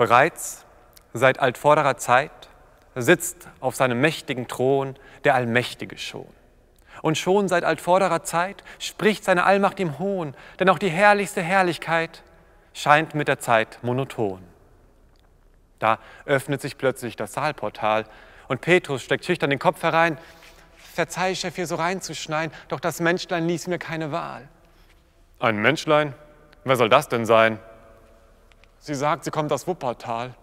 Bereits seit altvorderer Zeit sitzt auf seinem mächtigen Thron der Allmächtige schon. Und schon seit altvorderer Zeit spricht seine Allmacht ihm Hohn, denn auch die herrlichste Herrlichkeit scheint mit der Zeit monoton. Da öffnet sich plötzlich das Saalportal und Petrus steckt schüchtern den Kopf herein. Verzeih, Chef, hier so reinzuschneien, doch das Menschlein ließ mir keine Wahl. Ein Menschlein? Wer soll das denn sein? Sie sagt, sie kommt aus Wuppertal.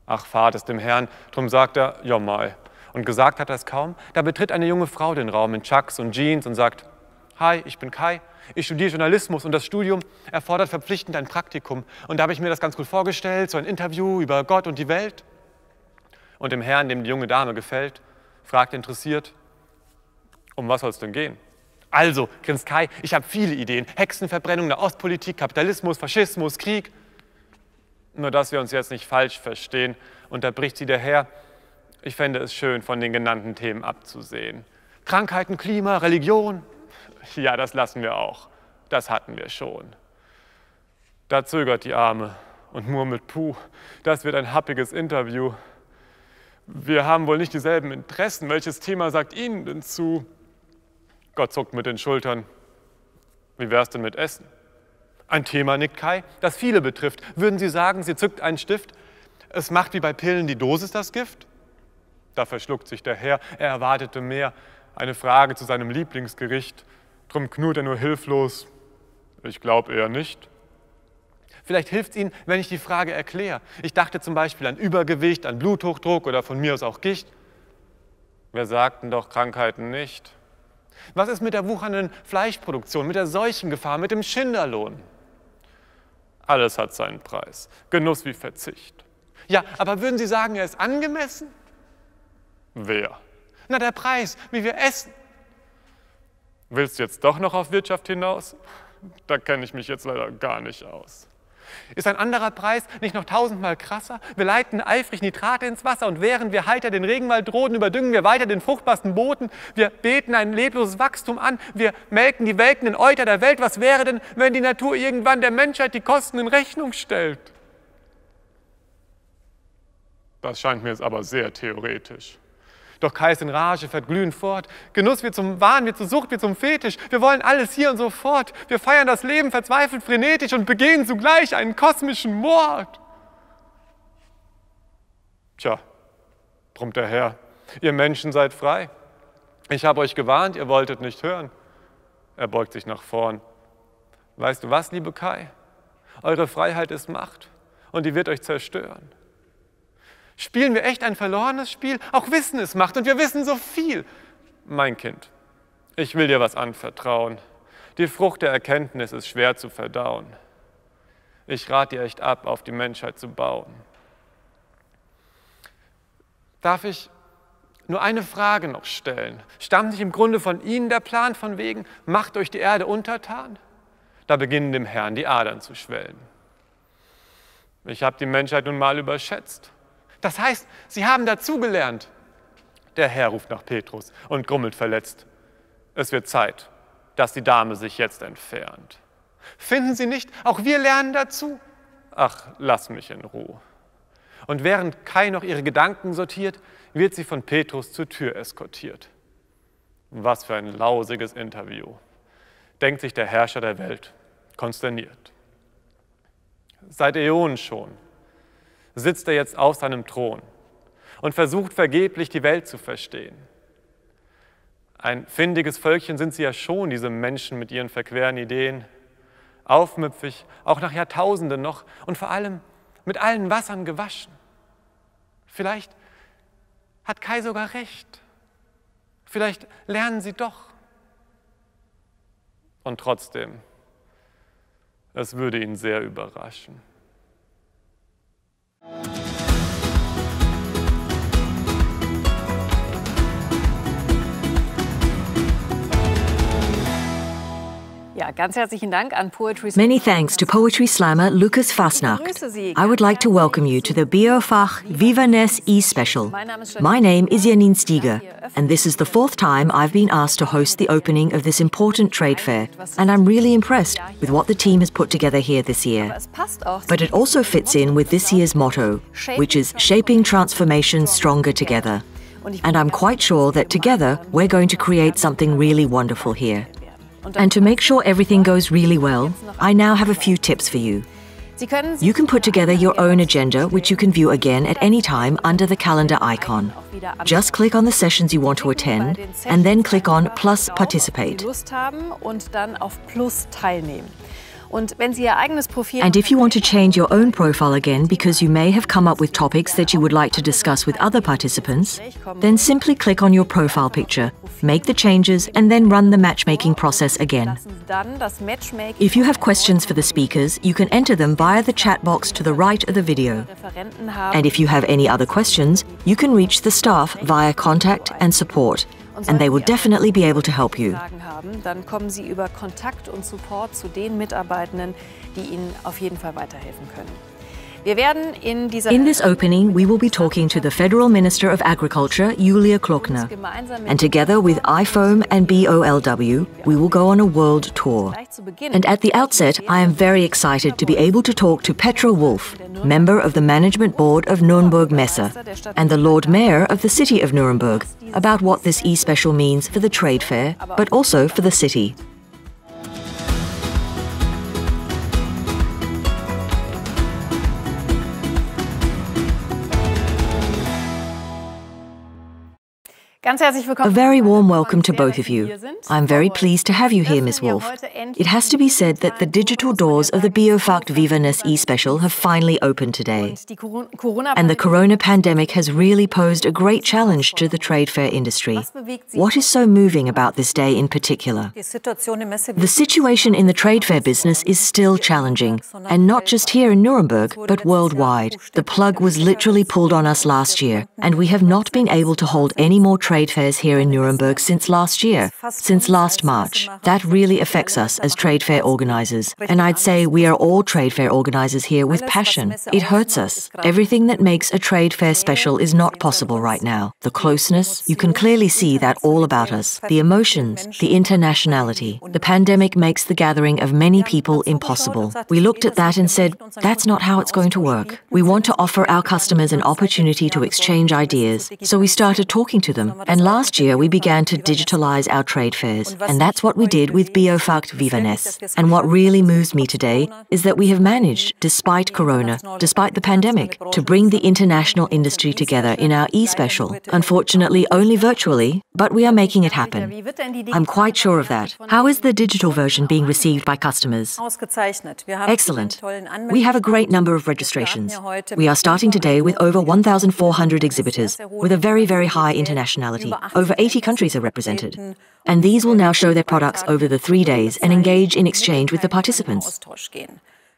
Ach, fahrt es dem Herrn, drum sagt er, ja mal. Und gesagt hat er es kaum, da betritt eine junge Frau den Raum in Chucks und Jeans und sagt, hi, ich bin Kai, ich studiere Journalismus und das Studium erfordert verpflichtend ein Praktikum. Und da habe ich mir das ganz gut vorgestellt, so ein Interview über Gott und die Welt. Und dem Herrn, dem die junge Dame gefällt, fragt interessiert, um was soll es denn gehen? Also, grinst Kai, ich habe viele Ideen. Hexenverbrennung, Nahostpolitik, Kapitalismus, Faschismus, Krieg. Nur, dass wir uns jetzt nicht falsch verstehen, unterbricht sie der Herr. Ich fände es schön, von den genannten Themen abzusehen. Krankheiten, Klima, Religion. Ja, das lassen wir auch. Das hatten wir schon. Da zögert die Arme und murmelt, puh, das wird ein happiges Interview. Wir haben wohl nicht dieselben Interessen. Welches Thema sagt Ihnen denn zu? Gott zuckt mit den Schultern. Wie wär's denn mit Essen? Ein Thema, nickt Kai, das viele betrifft. Würden Sie sagen, sie zückt einen Stift? Es macht wie bei Pillen die Dosis das Gift? Da verschluckt sich der Herr, er erwartete mehr. Eine Frage zu seinem Lieblingsgericht. Drum knurrt er nur hilflos. Ich glaube eher nicht. Vielleicht hilft es Ihnen, wenn ich die Frage erkläre. Ich dachte zum Beispiel an Übergewicht, an Bluthochdruck oder von mir aus auch Gicht. Wir sagten doch Krankheiten nicht. Was ist mit der wuchernden Fleischproduktion, mit der Seuchengefahr, mit dem Schinderlohn? Alles hat seinen Preis. Genuss wie Verzicht. Ja, aber würden Sie sagen, er ist angemessen? Wer? Na, der Preis, wie wir essen. Willst du jetzt doch noch auf Wirtschaft hinaus? Da kenne ich mich jetzt leider gar nicht aus. Ist ein anderer Preis nicht noch 1000-mal krasser? Wir leiten eifrig Nitrate ins Wasser und während wir heiter den Regenwald roden, überdüngen wir weiter den fruchtbarsten Boden. Wir beten ein lebloses Wachstum an. Wir melken die welkenden Euter der Welt. Was wäre denn, wenn die Natur irgendwann der Menschheit die Kosten in Rechnung stellt? Das scheint mir jetzt aber sehr theoretisch. Doch Kai ist in Rage, fährt glühend fort. Genuss wird zum Wahn, wird zur Sucht, wird zum Fetisch. Wir wollen alles hier und sofort. Wir feiern das Leben verzweifelt frenetisch und begehen zugleich einen kosmischen Mord. Tja, brummt der Herr, ihr Menschen seid frei. Ich habe euch gewarnt, ihr wolltet nicht hören. Er beugt sich nach vorn. Weißt du was, liebe Kai? Eure Freiheit ist Macht und die wird euch zerstören. Spielen wir echt ein verlorenes Spiel? Auch Wissen ist Macht und wir wissen so viel. Mein Kind, ich will dir was anvertrauen. Die Frucht der Erkenntnis ist schwer zu verdauen. Ich rate dir echt ab, auf die Menschheit zu bauen. Darf ich nur eine Frage noch stellen? Stammt nicht im Grunde von Ihnen der Plan von wegen, macht euch die Erde untertan? Da beginnen dem Herrn die Adern zu schwellen. Ich habe die Menschheit nun mal überschätzt. Das heißt, Sie haben dazugelernt. Der Herr ruft nach Petrus und grummelt verletzt. Es wird Zeit, dass die Dame sich jetzt entfernt. Finden Sie nicht, auch wir lernen dazu? Ach, lass mich in Ruhe. Und während Kai noch ihre Gedanken sortiert, wird sie von Petrus zur Tür eskortiert. Was für ein lausiges Interview, denkt sich der Herrscher der Welt, konsterniert. Seit Äonen schon sitzt er jetzt auf seinem Thron und versucht vergeblich, die Welt zu verstehen. Ein findiges Völkchen sind sie ja schon, diese Menschen mit ihren verqueren Ideen. Aufmüpfig, auch nach Jahrtausenden noch und vor allem mit allen Wassern gewaschen. Vielleicht hat Kai sogar recht. Vielleicht lernen sie doch. Und trotzdem, es würde ihn sehr überraschen. Ja, Many thanks to poetry slammer Lucas Fassnacht. I would like to welcome you to the BIOFACH VIVANESS eSPECIAL. My name is Janine Steeger, and this is the fourth time I've been asked to host the opening of this important trade fair, and I'm really impressed with what the team has put together here this year. But it also fits in with this year's motto, which is Shaping Transformation Stronger Together. And I'm quite sure that together we're going to create something really wonderful here. And to make sure everything goes really well, I now have a few tips for you. You can put together your own agenda, which you can view again at any time under the calendar icon. Just click on the sessions you want to attend, and then click on Plus Participate. And if you want to change your own profile again because you may have come up with topics that you would like to discuss with other participants, then simply click on your profile picture, make the changes, and then run the matchmaking process again. If you have questions for the speakers, you can enter them via the chat box to the right of the video. And if you have any other questions, you can reach the staff via Contact and Support, and they will definitely be able to help you. Dann kommen Sie über Kontakt und Support zu den Mitarbeitenden, die Ihnen auf jeden Fall weiterhelfen können. In this opening, we will be talking to the Federal Minister of Agriculture, Klöckner, and together with IFOAM and BÖLW, we will go on a world tour. And at the outset, I am very excited to be able to talk to Petra Wolf, member of the Management Board of Nuremberg Messe, and the Lord Mayor of the City of Nuremberg, about what this eSpecial means for the trade fair, but also for the city. A very warm welcome to both of you. I'm very pleased to have you here, Ms. Wolf. It has to be said that the digital doors of the BIOFACH VIVANESS eSpecial have finally opened today. And the corona pandemic has really posed a great challenge to the trade fair industry. What is so moving about this day in particular? The situation in the trade fair business is still challenging, and not just here in Nuremberg, but worldwide. The plug was literally pulled on us last year, and we have not been able to hold any more trade fairs here in Nuremberg since last year, since last March. That really affects us as trade fair organizers. And I'd say we are all trade fair organizers here with passion. It hurts us. Everything that makes a trade fair special is not possible right now. The closeness, you can clearly see that all about us. The emotions, the internationality. The pandemic makes the gathering of many people impossible. We looked at that and said, that's not how it's going to work. We want to offer our customers an opportunity to exchange ideas. So we started talking to them. And last year we began to digitalize our trade fairs. And that's what we did with BIOFACH VIVANESS. And what really moves me today is that we have managed, despite Corona, despite the pandemic, to bring the international industry together in our eSpecial. Unfortunately, only virtually, but we are making it happen. I'm quite sure of that. How is the digital version being received by customers? Excellent. We have a great number of registrations. We are starting today with over 1,400 exhibitors, with a very, very high internationality. Over 80 countries are represented. And these will now show their products over the 3 days and engage in exchange with the participants.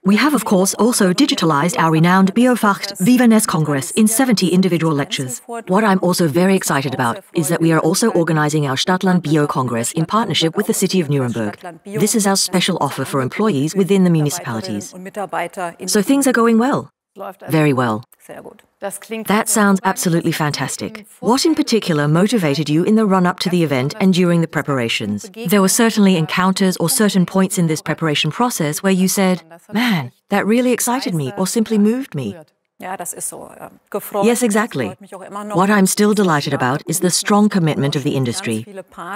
We have, of course, also digitalized our renowned BIOFACH VIVANESS Congress in 70 individual lectures. What I'm also very excited about is that we are also organizing our Stadtland Bio Congress in partnership with the city of Nuremberg. This is our special offer for employees within the municipalities. So things are going well. Very well. That sounds absolutely fantastic. What in particular motivated you in the run-up to the event and during the preparations? There were certainly encounters or certain points in this preparation process where you said, man, that really excited me or simply moved me. Yes, exactly. What I'm still delighted about is the strong commitment of the industry.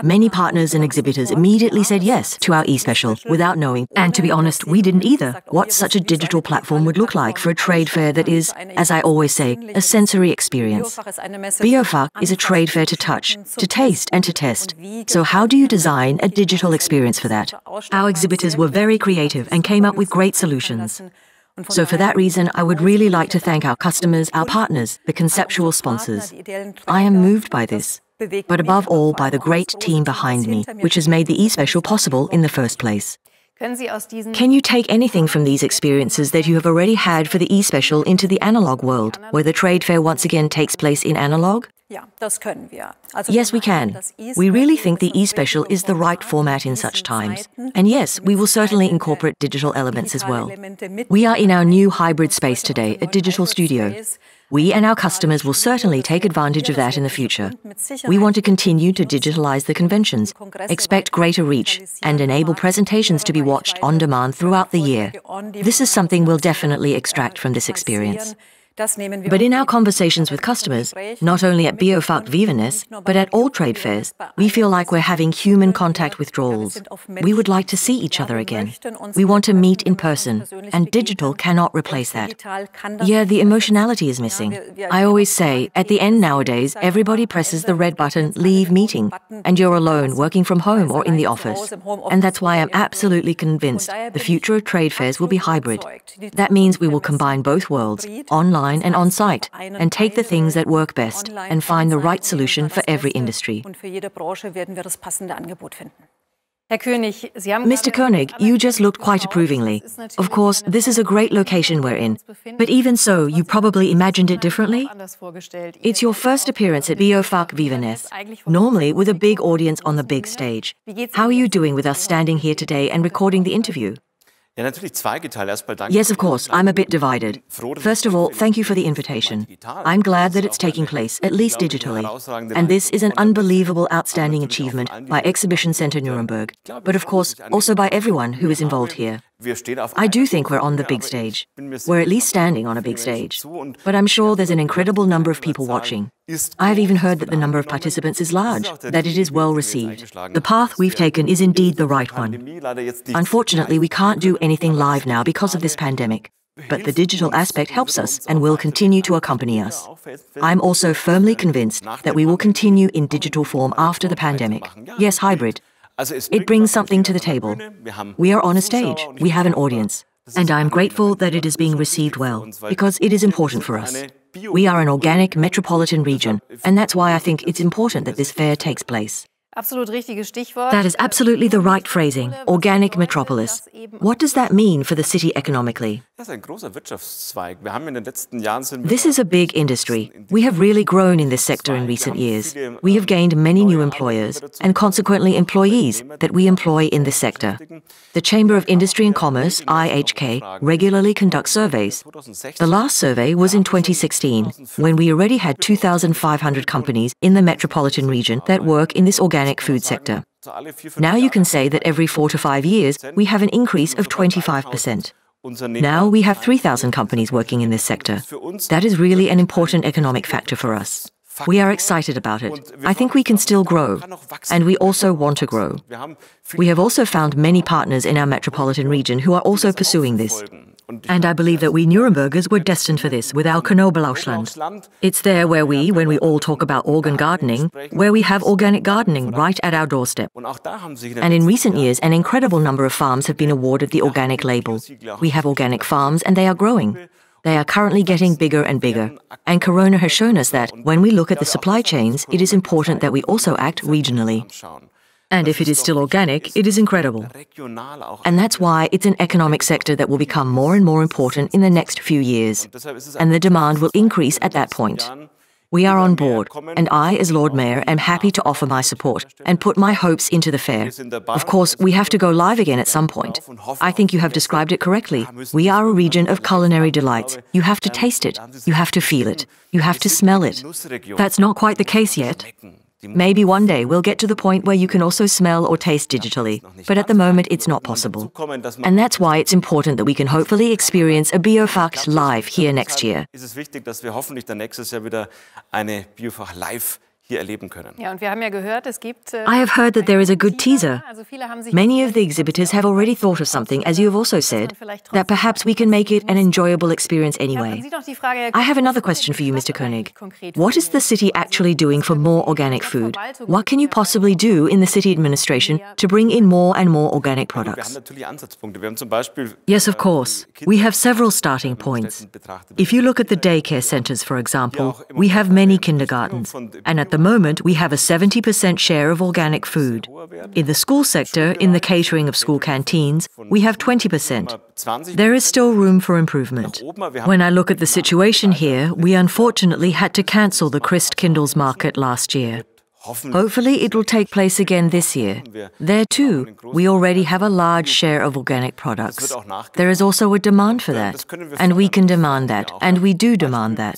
Many partners and exhibitors immediately said yes to our eSpecial without knowing, and to be honest, we didn't either, what such a digital platform would look like for a trade fair that is, as I always say, a sensory experience. BIOFACH is a trade fair to touch, to taste and to test. So how do you design a digital experience for that? Our exhibitors were very creative and came up with great solutions. So for that reason, I would really like to thank our customers, our partners, the conceptual sponsors. I am moved by this, but above all by the great team behind me, which has made the eSpecial possible in the first place. Can you take anything from these experiences that you have already had for the eSpecial into the analog world, where the trade fair once again takes place in analog? Yes, we can. We really think the eSpecial is the right format in such times. And yes, we will certainly incorporate digital elements as well. We are in our new hybrid space today, a digital studio. We and our customers will certainly take advantage of that in the future. We want to continue to digitalize the conventions, expect greater reach, and enable presentations to be watched on demand throughout the year. This is something we'll definitely extract from this experience. But in our conversations with customers, not only at BIOFACH VIVANESS, but at all trade fairs, we feel like we're having human contact withdrawals. We would like to see each other again. We want to meet in person, and digital cannot replace that. Yeah, the emotionality is missing. I always say, at the end nowadays, everybody presses the red button, leave meeting, and you're alone, working from home or in the office. And that's why I'm absolutely convinced the future of trade fairs will be hybrid. That means we will combine both worlds, online and on-site, and take the things that work best and find the right solution for every industry. Mr. König, you just looked quite approvingly. Of course, this is a great location we're in. But even so, you probably imagined it differently? It's your first appearance at BIOFACH VIVANESS, normally with a big audience on the big stage. How are you doing with us standing here today and recording the interview? Yes, of course, I'm a bit divided. First of all, thank you for the invitation. I'm glad that it's taking place, at least digitally. And this is an unbelievable, outstanding achievement by Exhibition Center Nuremberg, but of course, also by everyone who is involved here. I do think we're on the big stage. We're at least standing on a big stage. But I'm sure there's an incredible number of people watching. I've even heard that the number of participants is large, that it is well received. The path we've taken is indeed the right one. Unfortunately, we can't do anything live now because of this pandemic. But the digital aspect helps us and will continue to accompany us. I'm also firmly convinced that we will continue in digital form after the pandemic. Yes, hybrid. It brings something to the table. We are on a stage. We have an audience. And I'm grateful that it is being received well, because it is important for us. We are an organic metropolitan region, and that's why I think it's important that this fair takes place. That is absolutely the right phrasing, organic metropolis. What does that mean for the city economically? This is a big industry. We have really grown in this sector in recent years. We have gained many new employers, and consequently employees that we employ in this sector. The Chamber of Industry and Commerce, IHK, regularly conducts surveys. The last survey was in 2016, when we already had 2,500 companies in the metropolitan region that work in this organic food sector. Now you can say that every 4 to 5 years, we have an increase of 25%. Now we have 3,000 companies working in this sector. That is really an important economic factor for us. We are excited about it. I think we can still grow, and we also want to grow. We have also found many partners in our metropolitan region who are also pursuing this. And I believe that we Nurembergers were destined for this with our Knoblauchland. It's there where when we all talk about organ gardening, where we have organic gardening right at our doorstep. And in recent years, an incredible number of farms have been awarded the organic label. We have organic farms and they are growing. They are currently getting bigger and bigger. And Corona has shown us that when we look at the supply chains, it is important that we also act regionally. And if it is still organic, it is incredible. And that's why it's an economic sector that will become more and more important in the next few years. And the demand will increase at that point. We are on board, and I, as Lord Mayor, am happy to offer my support and put my hopes into the fair. Of course, we have to go live again at some point. I think you have described it correctly. We are a region of culinary delights. You have to taste it. You have to feel it. You have to smell it. That's not quite the case yet. Maybe one day we'll get to the point where you can also smell or taste digitally, but at the moment it's not possible. And that's why it's important that we can hopefully experience a BIOFACH live here next year. I have heard that there is a good teaser. Many of the exhibitors have already thought of something, as you have also said, that perhaps we can make it an enjoyable experience anyway. I have another question for you, Mr. König. What is the city actually doing for more organic food? What can you possibly do in the city administration to bring in more and more organic products? Yes, of course. We have several starting points. If you look at the daycare centers, for example, we have many kindergartens, and at the moment, we have a 70% share of organic food. In the school sector, in the catering of school canteens, we have 20%. There is still room for improvement. When I look at the situation here, we unfortunately had to cancel the Christkindl's market last year. Hopefully it will take place again this year. There too, we already have a large share of organic products. There is also a demand for that, and we can demand that, and we do demand that.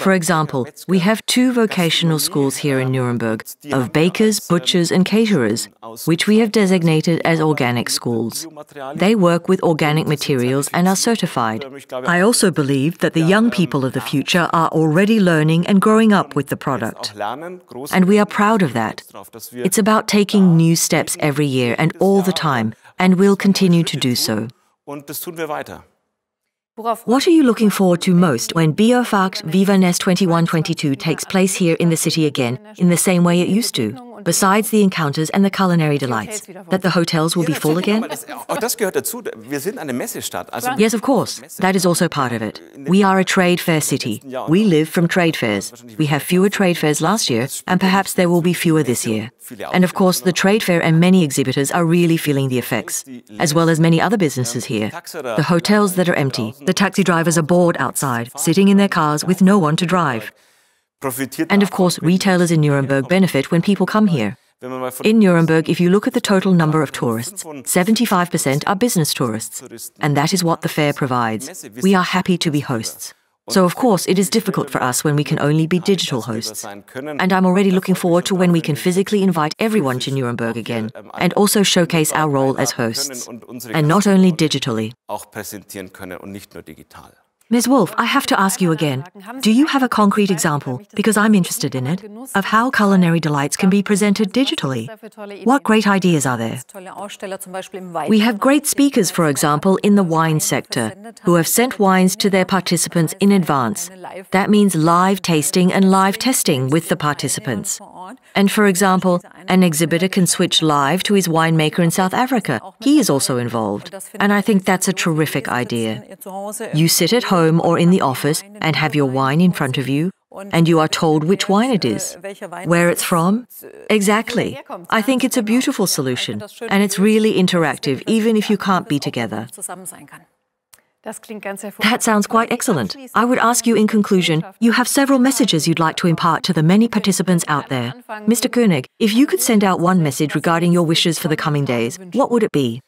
For example, we have 2 vocational schools here in Nuremberg of bakers, butchers and caterers, which we have designated as organic schools. They work with organic materials and are certified. I also believe that the young people of the future are already learning and growing up with the product. And we are proud of that. It's about taking new steps every year and all the time, and we'll continue to do so. What are you looking forward to most when BIOFACH VIVANESS 21-22 takes place here in the city again, in the same way it used to? Besides the encounters and the culinary delights, that the hotels will be full again? Yes, of course. That is also part of it. We are a trade fair city. We live from trade fairs. We have fewer trade fairs last year, and perhaps there will be fewer this year. And of course, the trade fair and many exhibitors are really feeling the effects, as well as many other businesses here. The hotels that are empty, the taxi drivers are bored outside, sitting in their cars with no one to drive. And of course, retailers in Nuremberg benefit when people come here. In Nuremberg, if you look at the total number of tourists, 75% are business tourists. And that is what the fair provides. We are happy to be hosts. So of course, it is difficult for us when we can only be digital hosts. And I'm already looking forward to when we can physically invite everyone to Nuremberg again, and also showcase our role as hosts, and not only digitally. Ms. Wolf, I have to ask you again, do you have a concrete example, because I'm interested in it, of how culinary delights can be presented digitally? What great ideas are there? We have great speakers, for example, in the wine sector, who have sent wines to their participants in advance. That means live tasting and live testing with the participants. And for example, an exhibitor can switch live to his winemaker in South Africa. He is also involved. And I think that's a terrific idea. You sit at home or in the office and have your wine in front of you, and you are told which wine it is, where it's from. Exactly. I think it's a beautiful solution, and it's really interactive, even if you can't be together. That sounds quite excellent. I would ask you in conclusion, you have several messages you'd like to impart to the many participants out there. Mr. König, if you could send out one message regarding your wishes for the coming days, what would it be?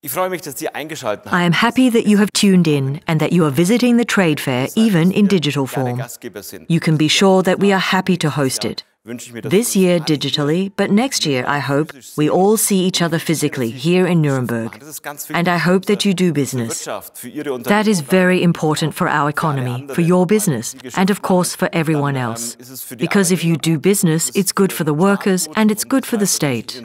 I am happy that you have tuned in and that you are visiting the trade fair even in digital form. You can be sure that we are happy to host it. This year digitally, but next year, I hope, we all see each other physically here in Nuremberg. And I hope that you do business. That is very important for our economy, for your business, and of course for everyone else. Because if you do business, it's good for the workers and it's good for the state.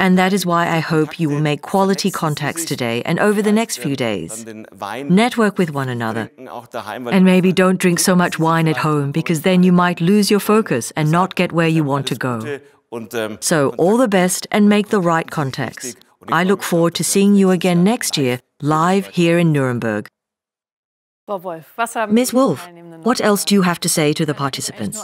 And that is why I hope you will make quality contacts today and over the next few days. Network with one another. And maybe don't drink so much wine at home, because then you might lose your focus and not get where you want to go. So all the best and make the right contacts. I look forward to seeing you again next year, live here in Nuremberg. Ms. Wolf, what else do you have to say to the participants?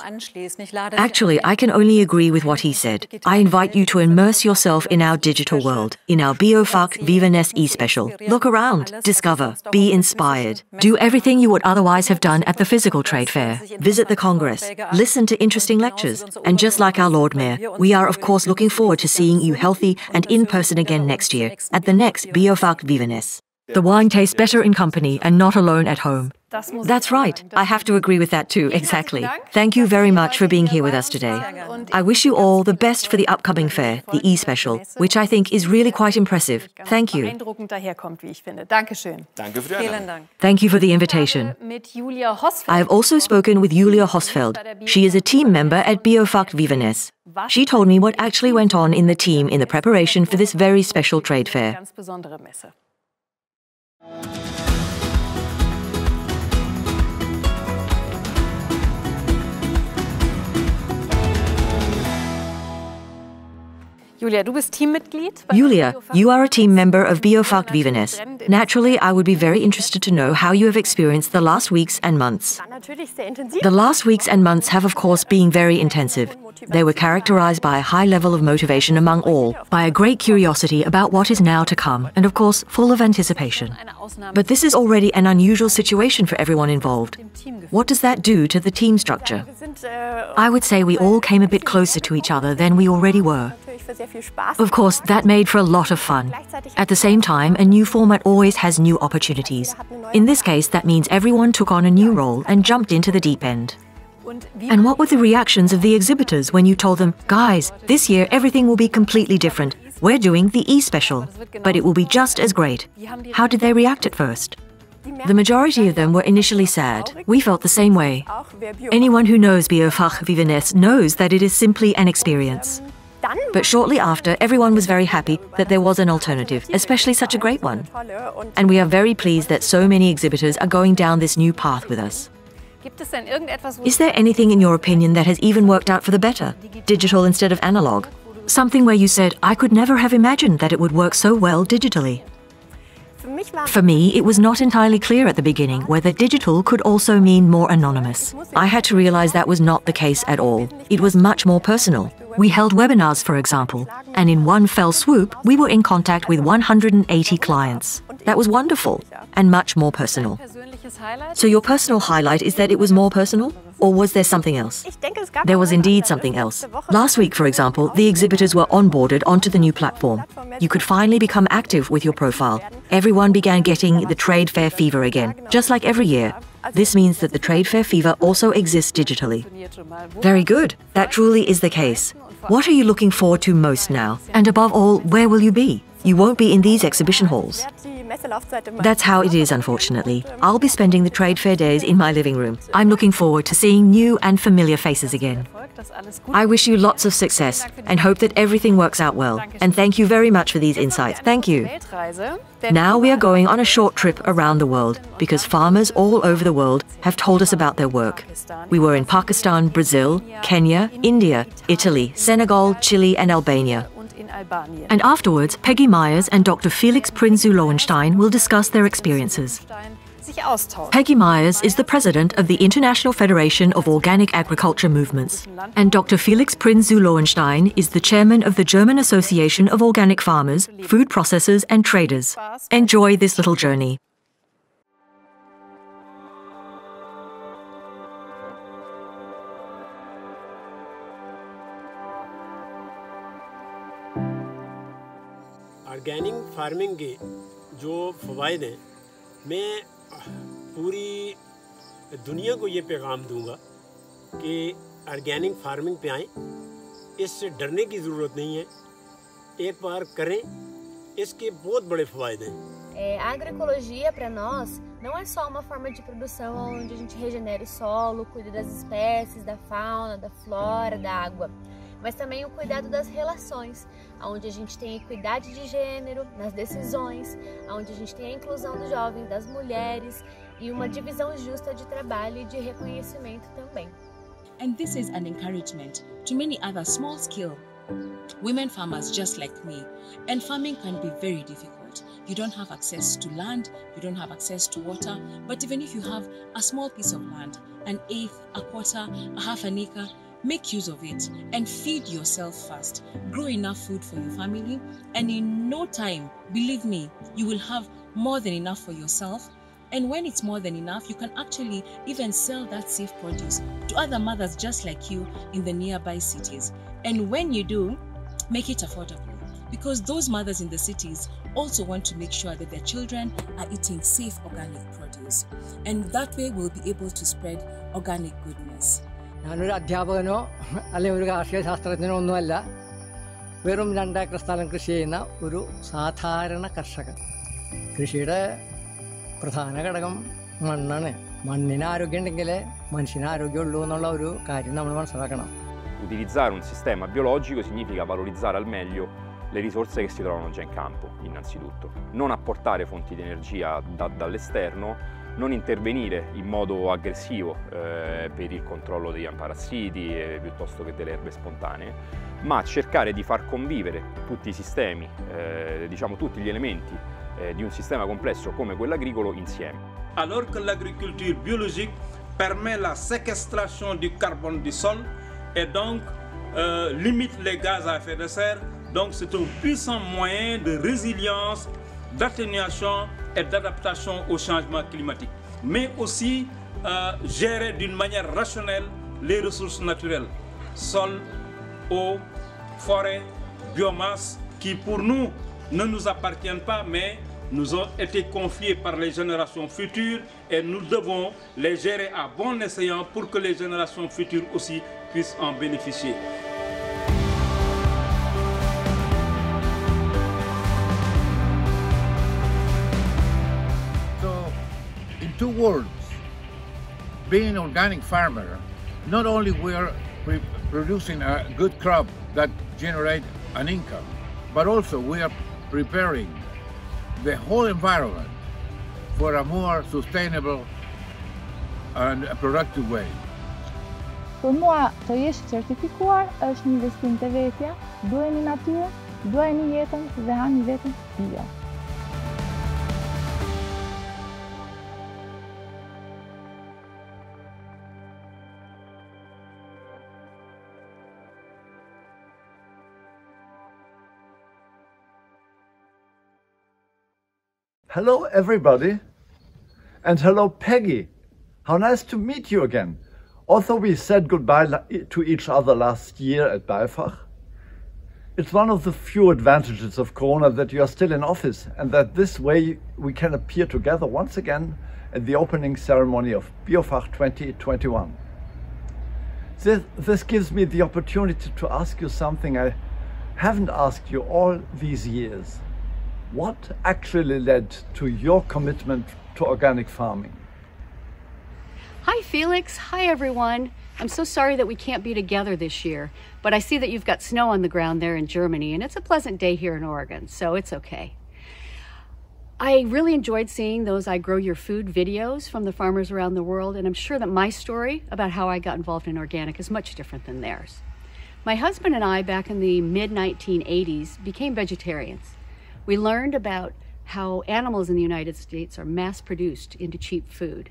Actually, I can only agree with what he said. I invite you to immerse yourself in our digital world, in our BIOFACH VIVANESS eSPECIAL. Look around, discover, be inspired. Do everything you would otherwise have done at the physical trade fair. Visit the Congress, listen to interesting lectures. And just like our Lord Mayor, we are of course looking forward to seeing you healthy and in person again next year, at the next BIOFACH VIVANESS. The wine tastes better in company and not alone at home. That's right. I have to agree with that too, exactly. Thank you very much for being here with us today. I wish you all the best for the upcoming fair, the eSpecial, which I think is really quite impressive. Thank you. Thank you for the invitation. I have also spoken with Julia Hosfeld. She is a team member at BIOFACH VIVANESS. She told me what actually went on in the team in the preparation for this very special trade fair. Julia, du bist Teammitglied. Julia, you are a team member of BIOFACH VIVANESS. Naturally, I would be very interested to know how you have experienced the last weeks and months. The last weeks and months have, of course, been very intensive. They were characterized by a high level of motivation among all, by a great curiosity about what is now to come, and of course, full of anticipation. But this is already an unusual situation for everyone involved. What does that do to the team structure? I would say we all came a bit closer to each other than we already were. Of course, that made for a lot of fun. At the same time, a new format always has new opportunities. In this case, that means everyone took on a new role and jumped into the deep end. And what were the reactions of the exhibitors when you told them, guys, this year everything will be completely different. We're doing the eSpecial, but it will be just as great. How did they react at first? The majority of them were initially sad. We felt the same way. Anyone who knows BIOFACH VIVANESS knows that it is simply an experience. But shortly after, everyone was very happy that there was an alternative, especially such a great one. And we are very pleased that so many exhibitors are going down this new path with us. Is there anything in your opinion that has even worked out for the better? Digital instead of analog? Something where you said, I could never have imagined that it would work so well digitally. For me, it was not entirely clear at the beginning whether digital could also mean more anonymous. I had to realize that was not the case at all. It was much more personal. We held webinars, for example, and in one fell swoop, we were in contact with 180 clients. That was wonderful and much more personal. So your personal highlight is that it was more personal? Or was there something else? There was indeed something else. Last week, for example, the exhibitors were onboarded onto the new platform. You could finally become active with your profile. Everyone began getting the trade fair fever again, just like every year. This means that the trade fair fever also exists digitally. Very good. That truly is the case. What are you looking forward to most now? And above all, where will you be? You won't be in these exhibition halls. That's how it is, unfortunately. I'll be spending the trade fair days in my living room. I'm looking forward to seeing new and familiar faces again. I wish you lots of success and hope that everything works out well. And thank you very much for these insights. Thank you. Now we are going on a short trip around the world because farmers all over the world have told us about their work. We were in Pakistan, Brazil, Kenya, India, Italy, Senegal, Chile and Albania. And afterwards, Peggy Miars and Dr. Felix Prinz Löwenstein will discuss their experiences. Peggy Miars is the president of the International Federation of Organic Agriculture Movements, and Dr. Felix Prinz Löwenstein is the chairman of the German Association of Organic Farmers, Food Processors and Traders. Enjoy this little journey. Organic farming के जो फ़वाइद हैं मैं पूरी दुनिया को ये पैगाम दूंगा कि ऑर्गेनिक फार्मिंग पे आएं इससे डरने की ज़रूरत नहीं है एक बार करें इसके बहुत बड़े फ़वाइद हैं A agroecologia para nós não é só uma forma de produção onde a gente regenera o solo, cuida das espécies, da fauna, da flora, da água, mas também o cuidado das relações, onde a gente tem equidade de gênero nas decisões, onde a gente tem a inclusão do jovem, das mulheres e uma divisão justa de trabalho e de reconhecimento também. And this is an encouragement to many other small-scale women farmers just like me. And farming can be very difficult. You don't have access to land, you don't have access to water, but even if you have a small piece of land, an eighth, a quarter, a half an acre, make use of it and feed yourself first. Grow enough food for your family, and in no time, believe me, you will have more than enough for yourself. And when it's more than enough, you can actually even sell that safe produce to other mothers just like you in the nearby cities. And when you do, make it affordable, because those mothers in the cities also want to make sure that their children are eating safe organic produce. And that way we'll be able to spread organic goodness. ഞാനൊരു അധ്യാപകനോ അല്ലെങ്കിൽ ഒരു കാർഷിക ശാസ്ത്രജ്ഞനോ ഒന്നുമല്ല, വെറും 2 acre സ്ഥലം കൃഷി ചെയ്യുന്ന ഒരു സാധാരണ കർഷകൻ. കൃഷിയുടെ പ്രധാന ഘടകം മണ്ണാണ്. മണ്ണിന് ആരോഗ്യം ഉണ്ടെങ്കിലേ മനുഷ്യന് ആരോഗ്യമുള്ളൂ എന്നുള്ള ഒരു കാര്യം നമ്മൾ മനസ്സിലാക്കണം. Utilizzare un sistema biologico significa valorizzare al meglio le risorse che si trovano già in campo, innanzitutto. Non apportare fonti di energia dall'esterno, non intervenire in modo aggressivo per il controllo degli parassiti piuttosto che delle erbe spontanee, ma cercare di far convivere tutti i sistemi, diciamo tutti gli elementi di un sistema complesso come quello agricolo insieme. Alors que l'agriculture biologique permet la séquestration du carbone du sol et donc limite les gaz à effet de serre, donc c'est un puissant moyen de résilience, d'atténuation et d'adaptation au changement climatique, mais aussi gérer d'une manière rationnelle les ressources naturelles, sol, eau, forêt, biomasse, qui pour nous ne nous appartiennent pas, mais nous ont été confiés par les générations futures et nous devons les gérer à bon escient pour que les générations futures aussi puissent en bénéficier. In 2 words, being an organic farmer, not only we are producing a good crop that generates an income, but also we are preparing the whole environment for a more sustainable and productive way. Për mua, të jesh certifikuar është një investim të vetja, duheni natyrë, duheni jetën dhe hani vetëm bio. Hello everybody, and hello Peggy. How nice to meet you again. Although we said goodbye to each other last year at BIOFACH, it's one of the few advantages of Corona that you are still in office and that this way we can appear together once again at the opening ceremony of BIOFACH 2021. This gives me the opportunity to ask you something I haven't asked you all these years. What actually led to your commitment to organic farming? Hi Felix, hi everyone. I'm so sorry that we can't be together this year, but I see that you've got snow on the ground there in Germany and it's a pleasant day here in Oregon, so it's okay. I really enjoyed seeing those I Grow Your Food videos from the farmers around the world, and I'm sure that my story about how I got involved in organic is much different than theirs. My husband and I, back in the mid-1980s, became vegetarians. We learned about how animals in the United States are mass-produced into cheap food.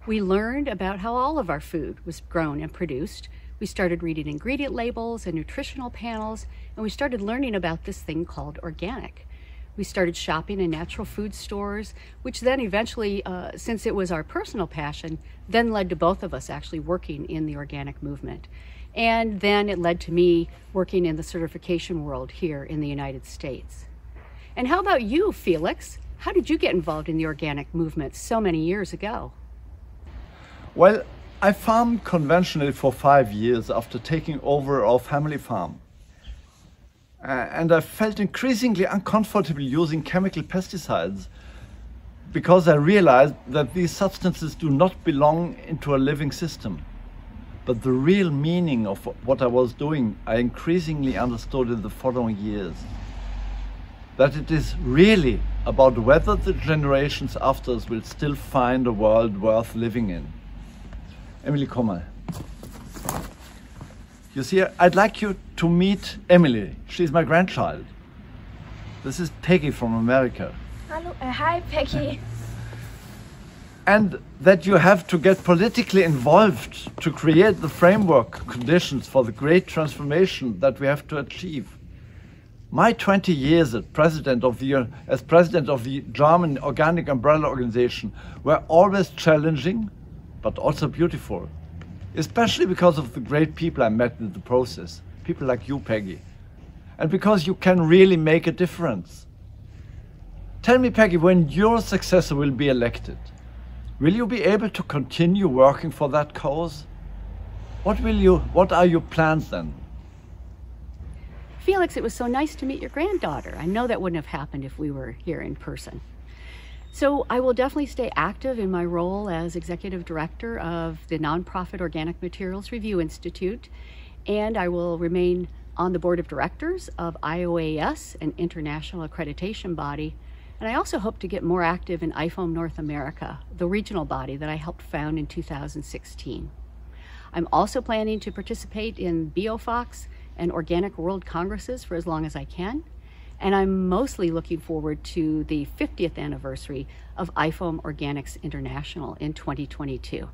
We learned about how all of our food was grown and produced. We started reading ingredient labels and nutritional panels, and we started learning about this thing called organic. We started shopping in natural food stores, which then eventually, since it was our personal passion, then led to both of us actually working in the organic movement. And then it led to me working in the certification world here in the United States. And how about you, Felix? How did you get involved in the organic movement so many years ago? Well, I farmed conventionally for 5 years after taking over our family farm. And I felt increasingly uncomfortable using chemical pesticides because I realized that these substances do not belong into a living system. But the real meaning of what I was doing, I increasingly understood in the following years. That it is really about whether the generations after us will still find a world worth living in. Emily, komm mal. You see, I'd like you to meet Emily. She's my grandchild. This is Peggy from America. Hello, hi Peggy. And that you have to get politically involved to create the framework conditions for the great transformation that we have to achieve. My 20 years as president of the German Organic Umbrella Organization were always challenging, but also beautiful, especially because of the great people I met in the process, people like you, Peggy, and because you can really make a difference. Tell me, Peggy, when your successor will be elected, will you be able to continue working for that cause? What are your plans then? Felix, it was so nice to meet your granddaughter. I know that wouldn't have happened if we were here in person. So I will definitely stay active in my role as executive director of the nonprofit Organic Materials Review Institute, and I will remain on the board of directors of IOAS, an international accreditation body, And I also hope to get more active in IFOAM North America, the regional body that I helped found in 2016. I'm also planning to participate in BIOFACH and Organic World Congresses for as long as I can. And I'm mostly looking forward to the 50th anniversary of IFOAM Organics International in 2022.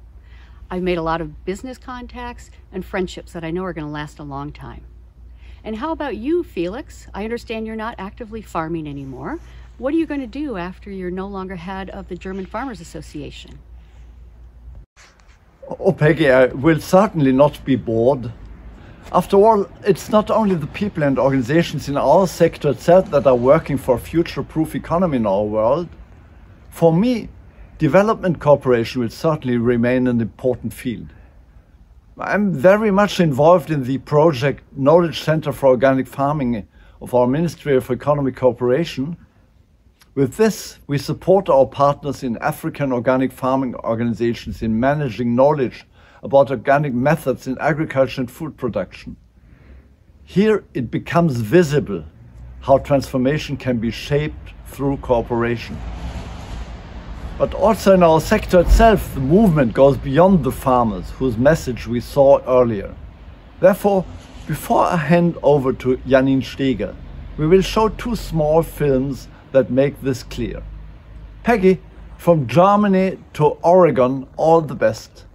I've made a lot of business contacts and friendships that I know are going to last a long time. And how about you, Felix? I understand you're not actively farming anymore. What are you going to do after you're no longer head of the German Farmers Association? Oh, Peggy, I will certainly not be bored. After all, it's not only the people and organizations in our sector itself that are working for a future-proof economy in our world. For me, development cooperation will certainly remain an important field. I'm very much involved in the project Knowledge Center for Organic Farming of our Ministry of Economic Cooperation. With this, we support our partners in African organic farming organizations in managing knowledge about organic methods in agriculture and food production. Here it becomes visible how transformation can be shaped through cooperation. But also in our sector itself, the movement goes beyond the farmers, whose message we saw earlier. Therefore, before I hand over to Janine Steeger, we will show two small films that make this clear. Peggy, from Germany to Oregon, all the best.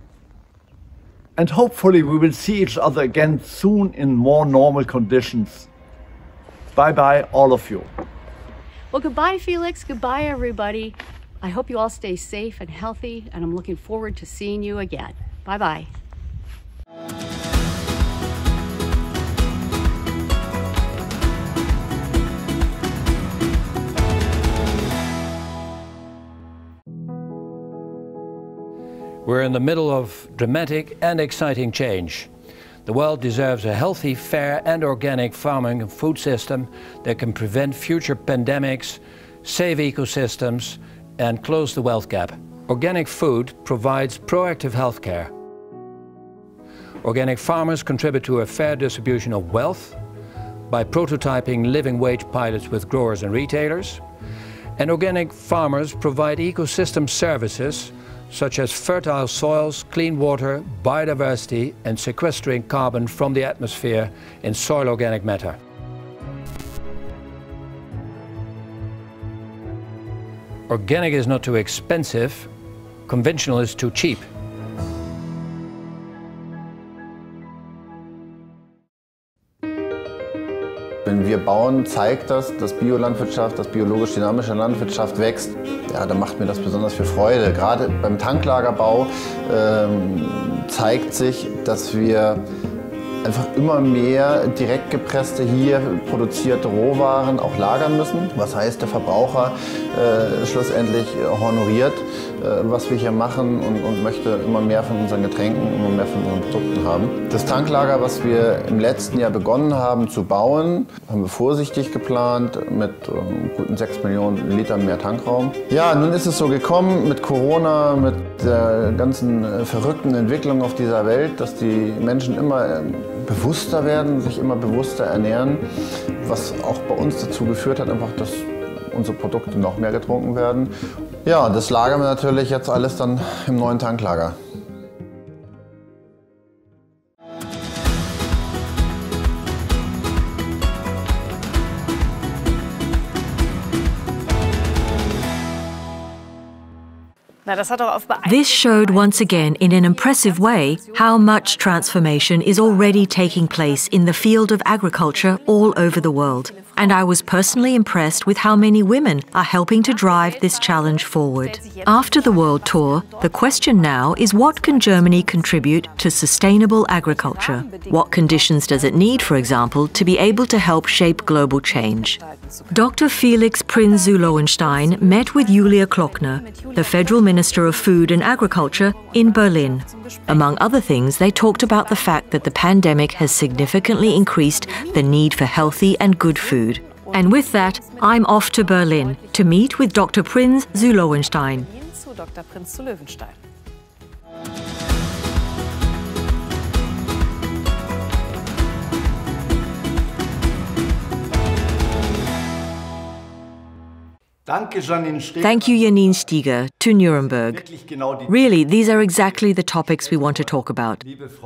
And hopefully we will see each other again soon in more normal conditions. Bye-bye, all of you. Well, goodbye, Felix. Goodbye, everybody. I hope you all stay safe and healthy, and I'm looking forward to seeing you again. Bye-bye. We're in the middle of dramatic and exciting change. The world deserves a healthy, fair and organic farming and food system that can prevent future pandemics, save ecosystems and close the wealth gap. Organic food provides proactive health care. Organic farmers contribute to a fair distribution of wealth by prototyping living wage pilots with growers and retailers. And organic farmers provide ecosystem services such as fertile soils, clean water, biodiversity, and sequestering carbon from the atmosphere in soil organic matter. Organic is not too expensive, conventional is too cheap. Wenn wir bauen, zeigt das, dass Biolandwirtschaft, dass biologisch-dynamische Landwirtschaft wächst. Ja, da macht mir das besonders viel Freude. Gerade beim Tanklagerbau zeigt sich, dass wir einfach immer mehr direkt gepresste, hier produzierte Rohwaren auch lagern müssen. Was heißt, der Verbraucher schlussendlich honoriert, was wir hier machen und möchte immer mehr von unseren Getränken, immer mehr von unseren Produkten haben. Das Tanklager, was wir im letzten Jahr begonnen haben zu bauen, haben wir vorsichtig geplant mit guten 6 Millionen Litern mehr Tankraum. Ja, nun ist es so gekommen mit Corona, mit der ganzen verrückten Entwicklung auf dieser Welt, dass die Menschen immer bewusster werden, sich immer bewusster ernähren, was auch bei uns dazu geführt hat, einfach, dass unsere Produkte noch mehr getrunken werden. Ja, und das lagern wir natürlich jetzt alles dann im neuen Tanklager. This showed once again in an impressive way how much transformation is already taking place in the field of agriculture all over the world. And I was personally impressed with how many women are helping to drive this challenge forward. After the world tour, the question now is, what can Germany contribute to sustainable agriculture? What conditions does it need, for example, to be able to help shape global change? Dr. Felix Prinz Löwenstein met with Julia Klöckner, the Federal Minister of Food and Agriculture, in Berlin. Among other things, they talked about the fact that the pandemic has significantly increased the need for healthy and good food. And with that, I'm off to Berlin to meet with Dr. Prinz Löwenstein. Thank you, Janine Steeger, to Nuremberg. Really, these are exactly the topics we want to talk about.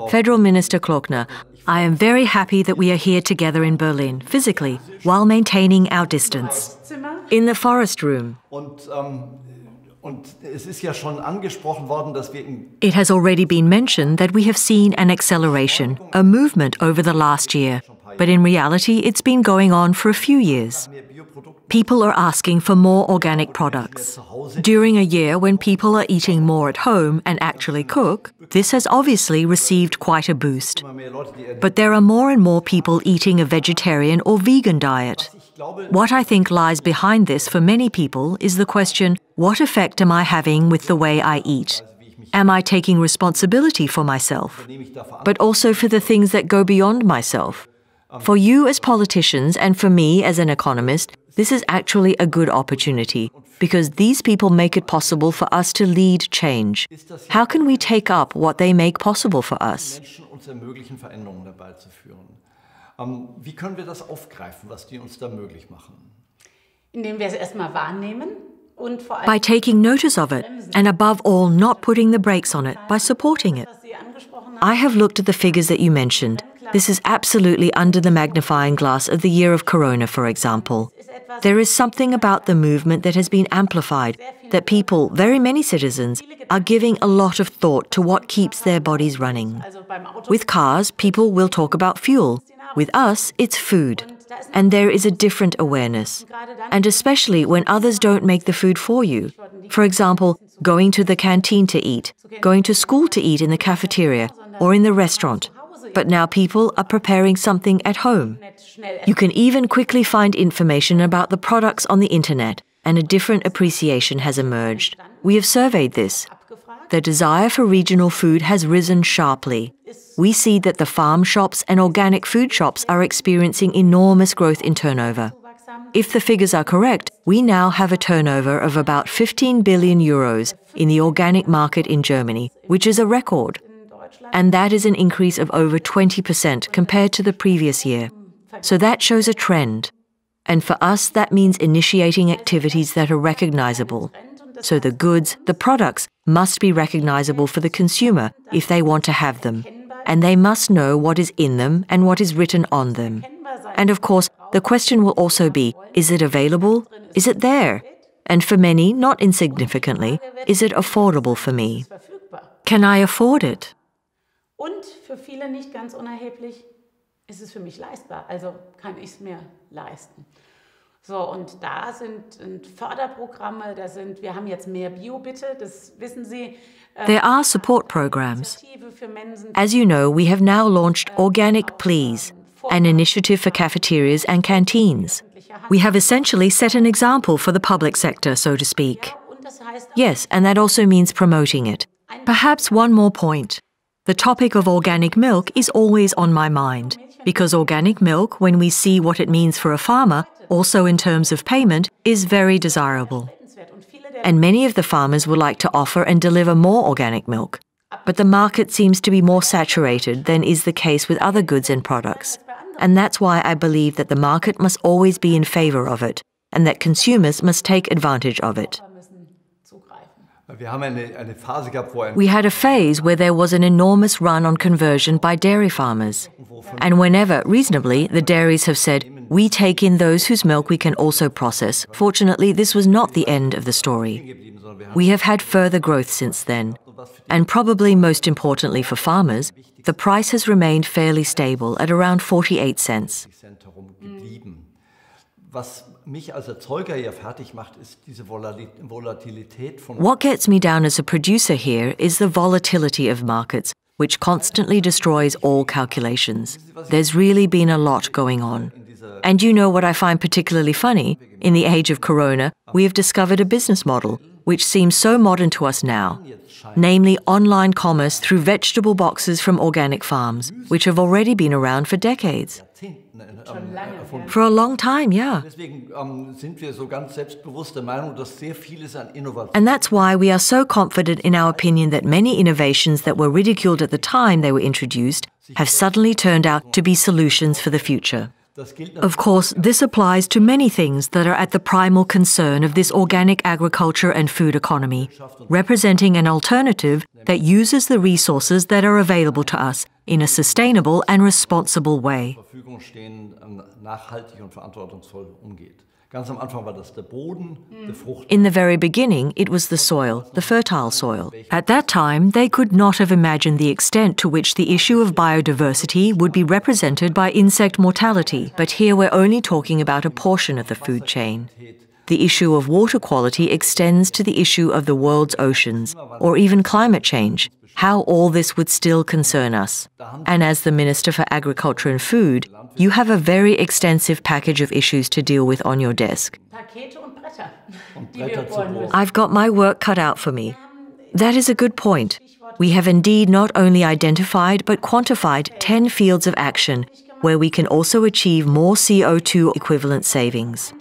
Federal Minister Klöckner, I am very happy that we are here together in Berlin, physically, while maintaining our distance. In the forest room. It has already been mentioned that we have seen an acceleration, a movement over the last year. But in reality, it's been going on for a few years. People are asking for more organic products. During a year when people are eating more at home and actually cook, this has obviously received quite a boost. But there are more and more people eating a vegetarian or vegan diet. What I think lies behind this for many people is the question, what effect am I having with the way I eat? Am I taking responsibility for myself? But also for the things that go beyond myself. For you as politicians and for me as an economist, this is actually a good opportunity because these people make it possible for us to lead change. How can we take up what they make possible for us? Wie können wir das aufgreifen, was die uns da möglich machen? Indem wir es erstmal wahrnehmen und vor allem by taking notice of it and above all not putting the brakes on it, by supporting it. I have looked at the figures that you mentioned. This is absolutely under the magnifying glass of the year of Corona, for example. There is something about the movement that has been amplified, that people, very many citizens, are giving a lot of thought to what keeps their bodies running. With cars, people will talk about fuel. With us, it's food. And there is a different awareness. And especially when others don't make the food for you. For example, going to the canteen to eat, going to school to eat in the cafeteria or in the restaurant. But now people are preparing something at home. You can even quickly find information about the products on the internet, and a different appreciation has emerged. We have surveyed this. The desire for regional food has risen sharply. We see that the farm shops and organic food shops are experiencing enormous growth in turnover. If the figures are correct, we now have a turnover of about 15 billion euros in the organic market in Germany, which is a record. And that is an increase of over 20% compared to the previous year. So that shows a trend. And for us, that means initiating activities that are recognizable. So the goods, the products, must be recognizable for the consumer if they want to have them. And they must know what is in them and what is written on them. And of course, the question will also be, is it available? Is it there? And for many, not insignificantly, is it affordable for me? Can I afford it? Und für viele nicht ganz unerheblich, ist es für mich leistbar, also kann ich es mir leisten. So, und da sind Förderprogramme, wir haben jetzt mehr Bio, bitte, das wissen Sie. There are support programs. As you know, we have now launched Organic Please, an initiative for cafeterias and canteens. We have essentially set an example for the public sector, so to speak. Yes, and that also means promoting it. Perhaps one more point. The topic of organic milk is always on my mind, because organic milk, when we see what it means for a farmer, also in terms of payment, is very desirable. And many of the farmers would like to offer and deliver more organic milk. But the market seems to be more saturated than is the case with other goods and products. And that's why I believe that the market must always be in favor of it, and that consumers must take advantage of it. We had a phase where there was an enormous run on conversion by dairy farmers. And whenever, reasonably, the dairies have said, we take in those whose milk we can also process, fortunately, this was not the end of the story. We have had further growth since then. And probably most importantly for farmers, the price has remained fairly stable at around 48 cents. What gets me down as a producer here is the volatility of markets, which constantly destroys all calculations. There's really been a lot going on. And you know what I find particularly funny? In the age of Corona, we have discovered a business model which seems so modern to us now, namely online commerce through vegetable boxes from organic farms, which have already been around for decades. For a long time, yeah. And that's why we are so confident in our opinion that many innovations that were ridiculed at the time they were introduced have suddenly turned out to be solutions for the future. Of course, this applies to many things that are at the primal concern of this organic agriculture and food economy, representing an alternative that uses the resources that are available to us in a sustainable and responsible way. In the very beginning, it was the soil, the fertile soil. At that time, they could not have imagined the extent to which the issue of biodiversity would be represented by insect mortality, but here we're only talking about a portion of the food chain. The issue of water quality extends to the issue of the world's oceans, or even climate change, how all this would still concern us. And as the Minister for Agriculture and Food, you have a very extensive package of issues to deal with on your desk. I've got my work cut out for me. That is a good point. We have indeed not only identified but quantified 10 fields of action where we can also achieve more CO2 equivalent savings,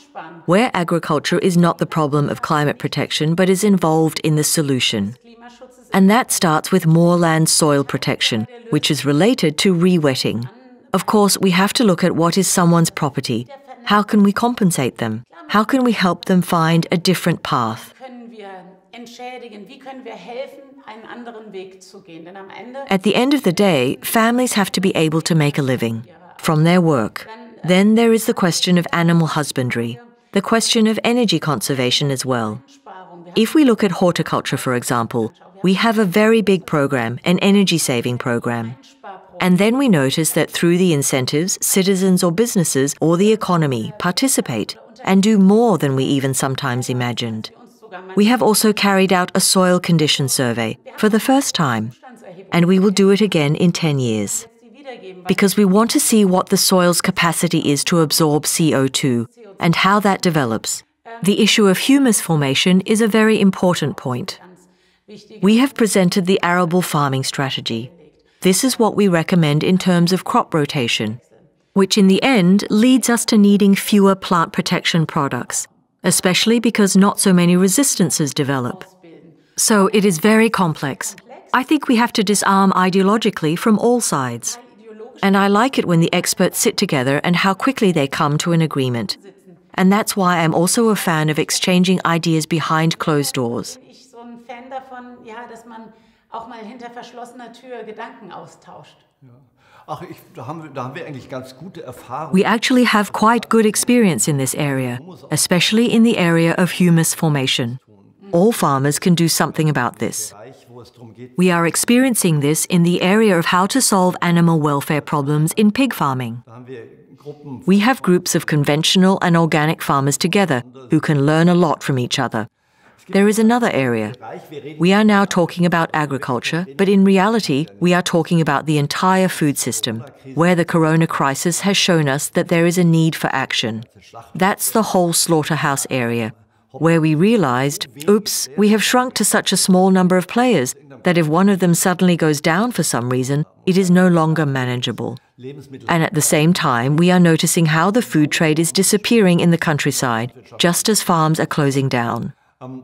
where agriculture is not the problem of climate protection but is involved in the solution. And that starts with more land soil protection, which is related to re-wetting. Of course, we have to look at what is someone's property. How can we compensate them? How can we help them find a different path? At the end of the day, families have to be able to make a living from their work. Then there is the question of animal husbandry, the question of energy conservation as well. If we look at horticulture, for example, we have a very big program, an energy-saving program. And then we notice that through the incentives, citizens or businesses or the economy participate and do more than we even sometimes imagined. We have also carried out a soil condition survey for the first time, and we will do it again in 10 years. Because we want to see what the soil's capacity is to absorb CO2 and how that develops. The issue of humus formation is a very important point. We have presented the arable farming strategy. This is what we recommend in terms of crop rotation, which in the end leads us to needing fewer plant protection products, especially because not so many resistances develop. So it is very complex. I think we have to disarm ideologically from all sides. And I like it when the experts sit together and how quickly they come to an agreement. And that's why I'm also a fan of exchanging ideas behind closed doors. We actually have quite good experience in this area, especially in the area of humus formation. All farmers can do something about this. We are experiencing this in the area of how to solve animal welfare problems in pig farming. We have groups of conventional and organic farmers together who can learn a lot from each other. There is another area. We are now talking about agriculture, but in reality, we are talking about the entire food system, where the corona crisis has shown us that there is a need for action. That's the whole slaughterhouse area, where we realized, oops, we have shrunk to such a small number of players that if one of them suddenly goes down for some reason, it is no longer manageable. And at the same time, we are noticing how the food trade is disappearing in the countryside, just as farms are closing down.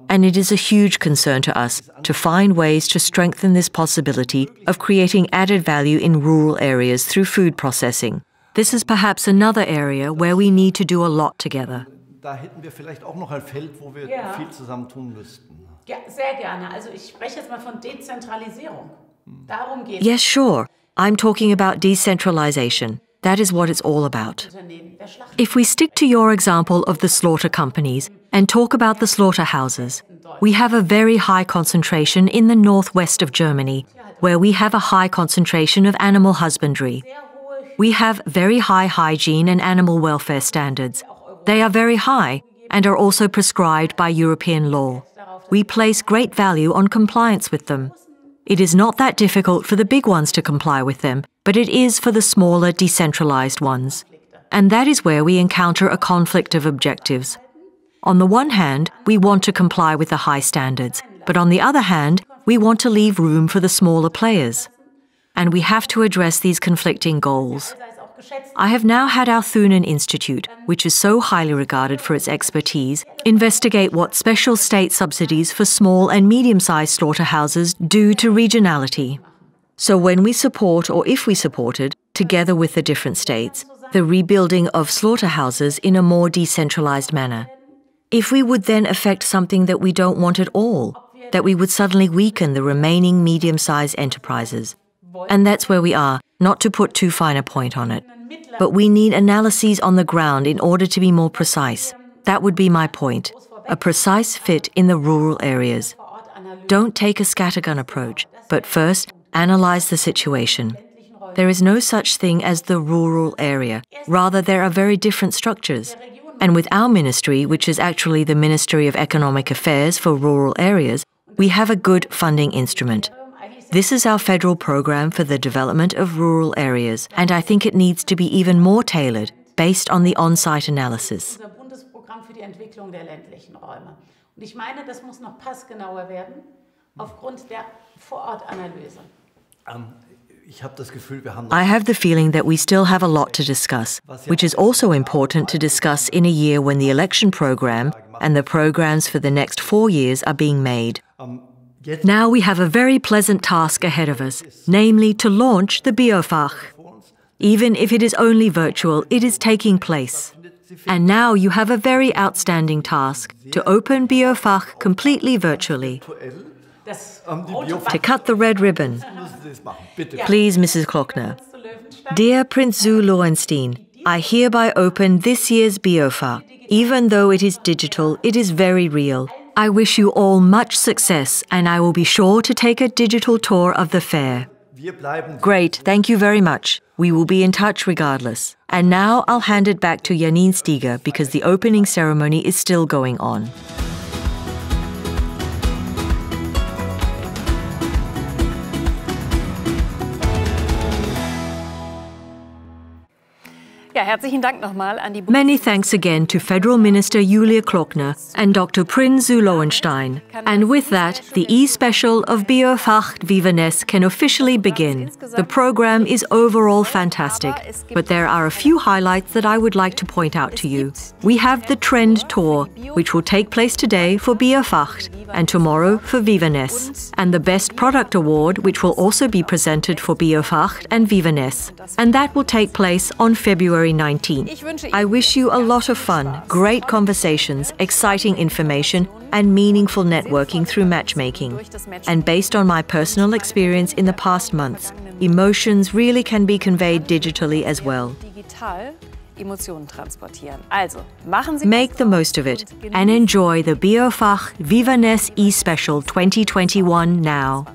And it is a huge concern to us to find ways to strengthen this possibility of creating added value in rural areas through food processing. This is perhaps another area where we need to do a lot together. Da hätten wir vielleicht auch noch ein Feld, wo wir viel zusammen tun müssten. Ja, sehr gerne. Also ich spreche jetzt mal von Dezentralisierung. Darum geht es. Yes, sure. I'm talking about decentralization. That is what it's all about. If we stick to your example of the slaughter companies and talk about the slaughterhouses, we have a very high concentration in the northwest of Germany, where we have a high concentration of animal husbandry. We have very high hygiene and animal welfare standards. They are very high and are also prescribed by European law. We place great value on compliance with them. It is not that difficult for the big ones to comply with them, but it is for the smaller, decentralized ones. And that is where we encounter a conflict of objectives. On the one hand, we want to comply with the high standards, but on the other hand, we want to leave room for the smaller players. And we have to address these conflicting goals. I have now had our Thunen Institute, which is so highly regarded for its expertise, investigate what special state subsidies for small and medium-sized slaughterhouses do to regionality. So when we support, or if we supported, together with the different states, the rebuilding of slaughterhouses in a more decentralized manner. If we would then affect something that we don't want at all, that we would suddenly weaken the remaining medium-sized enterprises. And that's where we are, not to put too fine a point on it. But we need analyses on the ground in order to be more precise. That would be my point. A precise fit in the rural areas. Don't take a scattergun approach, but first, analyze the situation. There is no such thing as the rural area. Rather, there are very different structures. And with our ministry, which is actually the Ministry of Economic Affairs for rural areas, we have a good funding instrument. This is our federal program for the development of rural areas, and I think it needs to be even more tailored, based on the on-site analysis. Unser Bundesprogramm für die Entwicklung der ländlichen Räume. Und ich meine, das muss noch passgenauer werden, aufgrund der Vorortanalyse. I have the feeling that we still have a lot to discuss, which is also important to discuss in a year when the election program and the programs for the next 4 years are being made. Now we have a very pleasant task ahead of us, namely to launch the BIOFACH. Even if it is only virtual, it is taking place. And now you have a very outstanding task, to open BIOFACH completely virtually. To cut the red ribbon. Please, Mrs. Klöckner. Dear Prinz Löwenstein, I hereby open this year's BIOFACH. Even though it is digital, it is very real. I wish you all much success, and I will be sure to take a digital tour of the fair. Great, thank you very much. We will be in touch regardless. And now I'll hand it back to Janine Steeger because the opening ceremony is still going on. Many thanks again to Federal Minister Julia Klöckner and Dr. Prinz Löwenstein. And with that, the e-special of BIOFACH VIVANESS can officially begin. The program is overall fantastic, but there are a few highlights that I would like to point out to you. We have the Trend Tour, which will take place today for BIOFACH and tomorrow for VIVANESS, and the Best Product Award, which will also be presented for BIOFACH and VIVANESS, and that will take place on February 19th. I wish you a lot of fun, great conversations, exciting information, and meaningful networking through matchmaking. And based on my personal experience in the past months, emotions really can be conveyed digitally as well. Make the most of it and enjoy the BIOFACH VIVANESS eSpecial 2021 now.